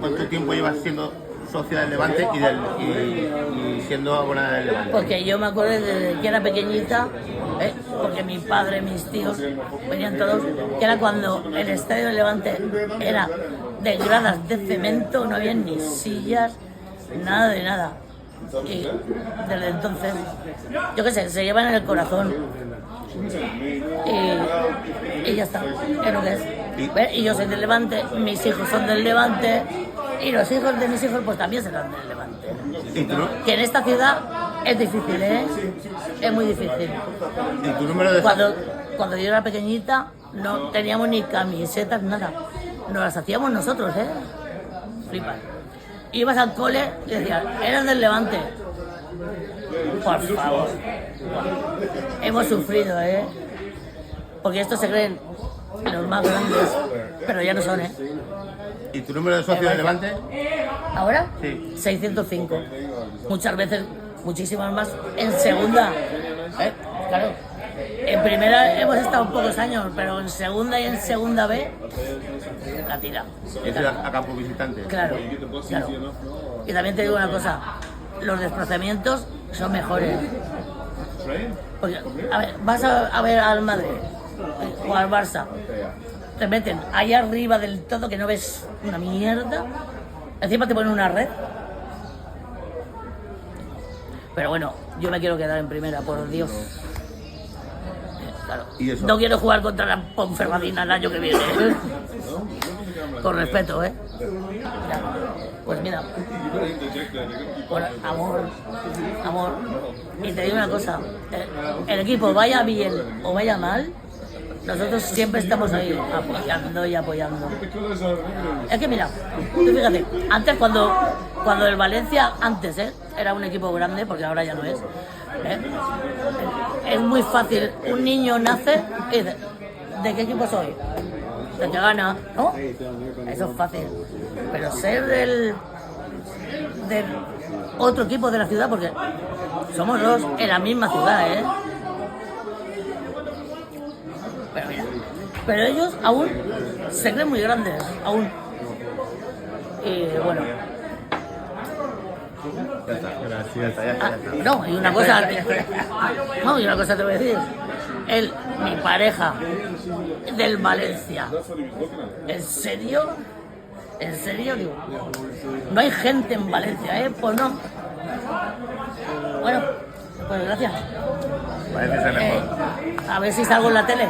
¿Cuánto tiempo llevas siendo socia del Levante y siendo abonada del Levante? Porque yo me acuerdo desde que era pequeñita, porque mi padre, mis tíos, venían todos, que era cuando el estadio del Levante era de gradas de cemento, no había ni sillas, nada de nada. Y desde entonces, yo qué sé, se llevan en el corazón. Y ya está, es lo que es. Y yo soy del Levante, mis hijos son del Levante, y los hijos de mis hijos pues también serán del Levante. ¿Y tú no? Que en esta ciudad es difícil, es muy difícil. ¿Y tu número de Cuando yo era pequeñita no teníamos ni camisetas, nada. Nos las hacíamos nosotros, flipas. Ibas al cole y decías, eres del Levante. Por favor. Hemos sufrido, porque estos se creen los más grandes, pero ya no son, ¿Y tu número de socio del Levante? ¿Ahora? Sí. 605. Muchas veces, muchísimas más, en segunda. Claro. En primera hemos estado pocos años, pero en segunda y en segunda B, la tira. Es ir a campo visitante. Claro, claro. Y también te digo una cosa, los desplazamientos son mejores. Porque, a ver, vas a ver al Madrid o al Barça, te meten ahí arriba del todo que no ves una mierda, encima te ponen una red. Pero bueno, yo me quiero quedar en primera, por Dios. Claro. ¿Y eso? No quiero jugar contra la Ponferradina el año que viene. Con respeto, Ya. Pues mira, por amor. Y te digo una cosa, el equipo vaya bien o vaya mal, nosotros siempre estamos ahí apoyando y apoyando. Es que mira, tú fíjate, antes cuando el Valencia, antes era un equipo grande, porque ahora ya no es, es muy fácil, un niño nace y dice, ¿de qué equipo soy? De que gana, ¿no? Eso es fácil. Pero ser del otro equipo de la ciudad, porque somos dos en la misma ciudad, Pero mira, pero ellos aún se creen muy grandes, aún. Y bueno. Ya está, gracias. Ya está. No, y una cosa te voy a decir. Mi pareja del Valencia. ¿En serio? ¿En serio? Digo, no hay gente en Valencia, Pues no. Bueno, pues gracias. Parece ser mejor. A ver si salgo en la tele.